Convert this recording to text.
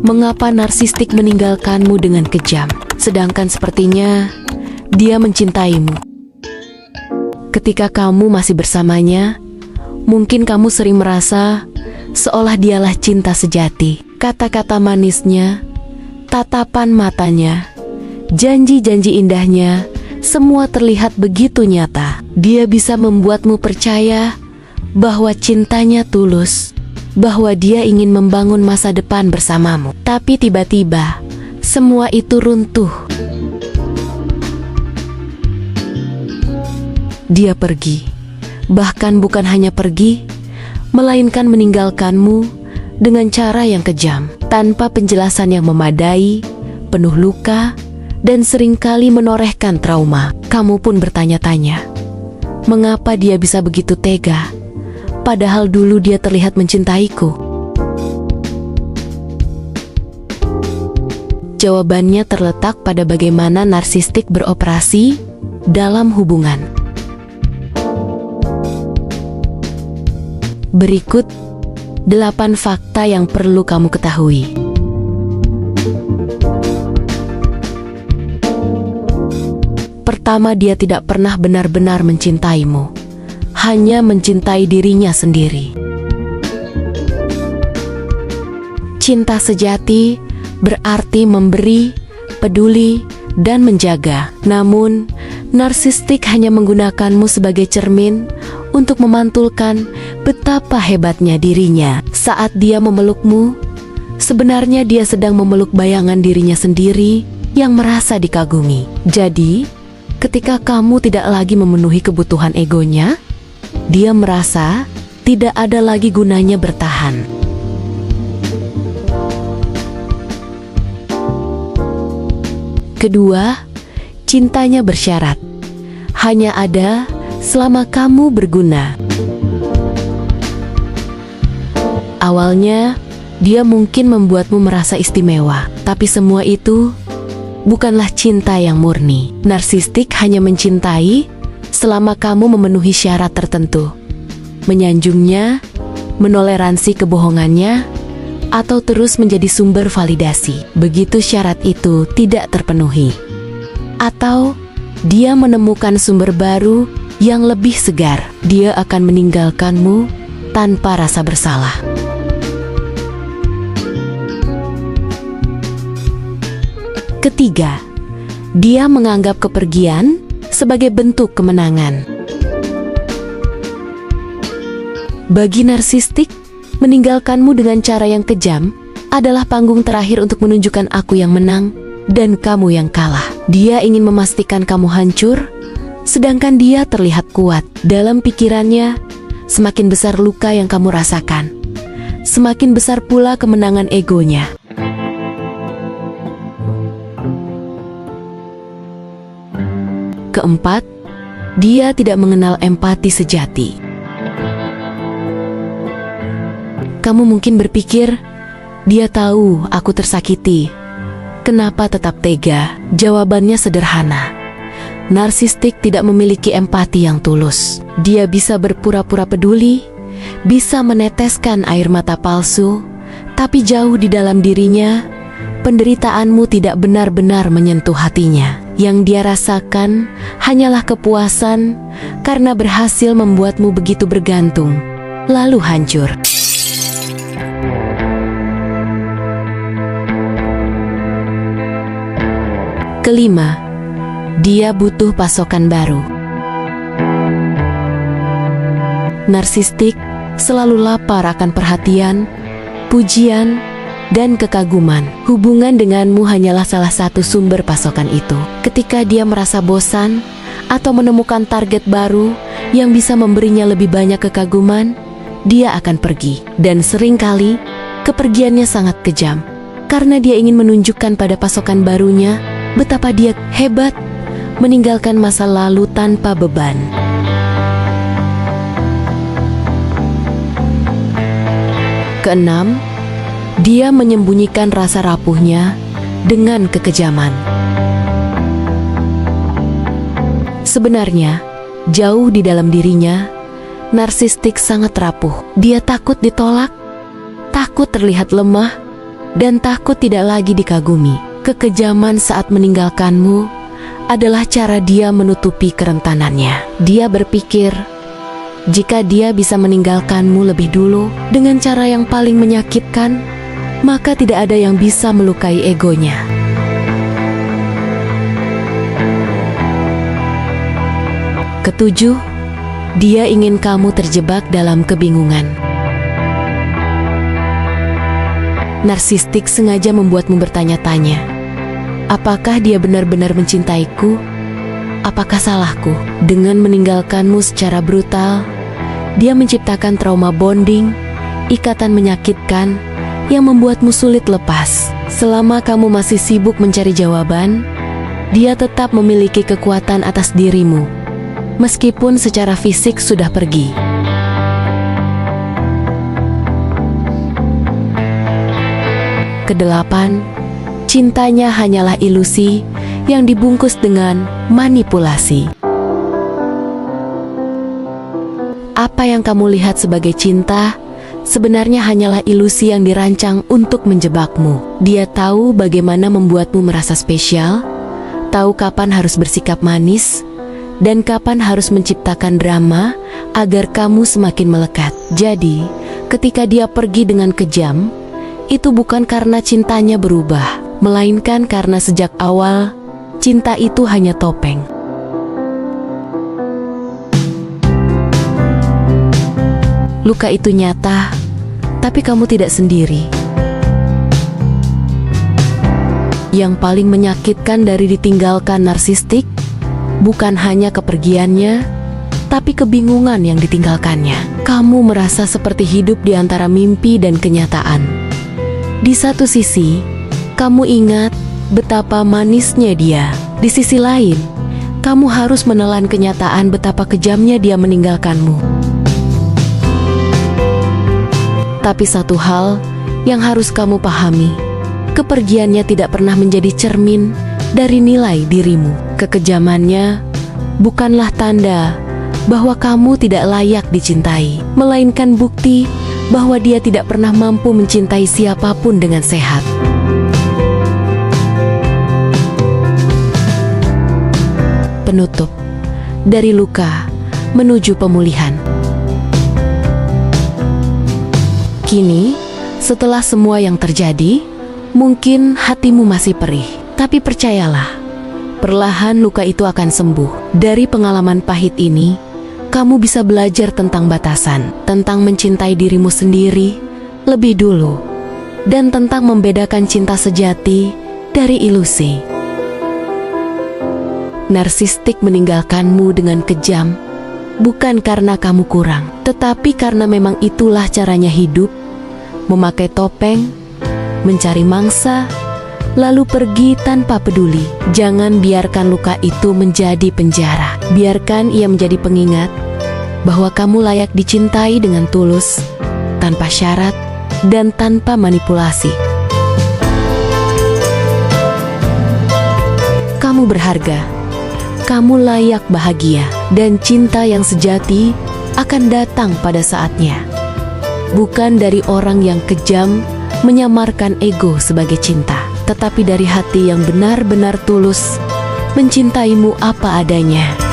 Mengapa narsistik meninggalkanmu dengan kejam, sedangkan sepertinya dia mencintaimu? Ketika kamu masih bersamanya, mungkin kamu sering merasa seolah dialah cinta sejati. Kata-kata manisnya, tatapan matanya, janji-janji indahnya, semua terlihat begitu nyata. Dia bisa membuatmu percaya bahwa cintanya tulus, bahwa dia ingin membangun masa depan bersamamu. Tapi tiba-tiba, semua itu runtuh. Dia pergi, bahkan bukan hanya pergi, melainkan meninggalkanmu dengan cara yang kejam, tanpa penjelasan yang memadai, penuh luka, dan seringkali menorehkan trauma. Kamu pun bertanya-tanya, mengapa dia bisa begitu tega? Padahal dulu dia terlihat mencintaiku. Jawabannya terletak pada bagaimana narsistik beroperasi dalam hubungan. Berikut 8 fakta yang perlu kamu ketahui. Pertama, dia tidak pernah benar-benar mencintaimu, hanya mencintai dirinya sendiri. Cinta sejati berarti memberi, peduli, dan menjaga. Namun, narsistik hanya menggunakanmu sebagai cermin untuk memantulkan betapa hebatnya dirinya. Saat dia memelukmu, sebenarnya dia sedang memeluk bayangan dirinya sendiri yang merasa dikagumi. Jadi, ketika kamu tidak lagi memenuhi kebutuhan egonya, dia merasa tidak ada lagi gunanya bertahan. Kedua, cintanya bersyarat. Hanya ada selama kamu berguna. Awalnya, dia mungkin membuatmu merasa istimewa, tapi semua itu bukanlah cinta yang murni. Narsistik hanya mencintai selama kamu memenuhi syarat tertentu, menyanjungnya, menoleransi kebohongannya, atau terus menjadi sumber validasi. Begitu syarat itu tidak terpenuhi, atau dia menemukan sumber baru yang lebih segar, dia akan meninggalkanmu tanpa rasa bersalah. Ketiga, dia menganggap kepergian sebagai bentuk kemenangan. Bagi narsistik, meninggalkanmu dengan cara yang kejam adalah panggung terakhir untuk menunjukkan aku yang menang dan kamu yang kalah. Dia ingin memastikan kamu hancur, sedangkan dia terlihat kuat. Dalam pikirannya, semakin besar luka yang kamu rasakan, semakin besar pula kemenangan egonya. Keempat, dia tidak mengenal empati sejati. Kamu mungkin berpikir, dia tahu aku tersakiti, kenapa tetap tega? Jawabannya sederhana. Narsistik tidak memiliki empati yang tulus. Dia bisa berpura-pura peduli, bisa meneteskan air mata palsu, tapi jauh di dalam dirinya, penderitaanmu tidak benar-benar menyentuh hatinya. Yang dia rasakan hanyalah kepuasan karena berhasil membuatmu begitu bergantung, lalu hancur. Kelima, dia butuh pasokan baru. Narsistik selalu lapar akan perhatian, pujian, dan kekaguman. Hubungan denganmu hanyalah salah satu sumber pasokan itu. Ketika dia merasa bosan atau menemukan target baru yang bisa memberinya lebih banyak kekaguman, dia akan pergi. Dan seringkali, kepergiannya sangat kejam, karena dia ingin menunjukkan pada pasokan barunya betapa dia hebat, meninggalkan masa lalu tanpa beban. Keenam, dia menyembunyikan rasa rapuhnya dengan kekejaman. Sebenarnya, jauh di dalam dirinya, narsistik sangat rapuh. Dia takut ditolak, takut terlihat lemah, dan takut tidak lagi dikagumi. Kekejaman saat meninggalkanmu adalah cara dia menutupi kerentanannya. Dia berpikir, jika dia bisa meninggalkanmu lebih dulu dengan cara yang paling menyakitkan, maka tidak ada yang bisa melukai egonya. Ketujuh, dia ingin kamu terjebak dalam kebingungan. Narsistik sengaja membuatmu bertanya-tanya, apakah dia benar-benar mencintaiku? Apakah salahku? Dengan meninggalkanmu secara brutal, dia menciptakan trauma bonding, ikatan menyakitkan, yang membuatmu sulit lepas. Selama kamu masih sibuk mencari jawaban, dia tetap memiliki kekuatan atas dirimu, meskipun secara fisik sudah pergi. Kedelapan, cintanya hanyalah ilusi yang dibungkus dengan manipulasi. Apa yang kamu lihat sebagai cinta sebenarnya hanyalah ilusi yang dirancang untuk menjebakmu. Dia tahu bagaimana membuatmu merasa spesial, tahu kapan harus bersikap manis, dan kapan harus menciptakan drama agar kamu semakin melekat. Jadi, ketika dia pergi dengan kejam, itu bukan karena cintanya berubah, melainkan karena sejak awal, cinta itu hanya topeng. Luka itu nyata, tapi kamu tidak sendiri. Yang paling menyakitkan dari ditinggalkan narsistik bukan hanya kepergiannya, tapi kebingungan yang ditinggalkannya. Kamu merasa seperti hidup di antara mimpi dan kenyataan. Di satu sisi, kamu ingat betapa manisnya dia. Di sisi lain, kamu harus menelan kenyataan betapa kejamnya dia meninggalkanmu. Tapi satu hal yang harus kamu pahami, kepergiannya tidak pernah menjadi cermin dari nilai dirimu. Kekejamannya bukanlah tanda bahwa kamu tidak layak dicintai, melainkan bukti bahwa dia tidak pernah mampu mencintai siapapun dengan sehat. Penutup, dari luka menuju pemulihan. Kini, setelah semua yang terjadi, mungkin hatimu masih perih, tapi percayalah, perlahan luka itu akan sembuh. Dari pengalaman pahit ini, kamu bisa belajar tentang batasan, tentang mencintai dirimu sendiri lebih dulu, dan tentang membedakan cinta sejati dari ilusi. Narsistik meninggalkanmu dengan kejam, bukan karena kamu kurang, tetapi karena memang itulah caranya hidup, memakai topeng, mencari mangsa, lalu pergi tanpa peduli. Jangan biarkan luka itu menjadi penjara. Biarkan ia menjadi pengingat bahwa kamu layak dicintai dengan tulus, tanpa syarat, dan tanpa manipulasi. Kamu berharga, kamu layak bahagia, dan cinta yang sejati akan datang pada saatnya. Bukan dari orang yang kejam menyamarkan ego sebagai cinta, tetapi dari hati yang benar-benar tulus mencintaimu apa adanya.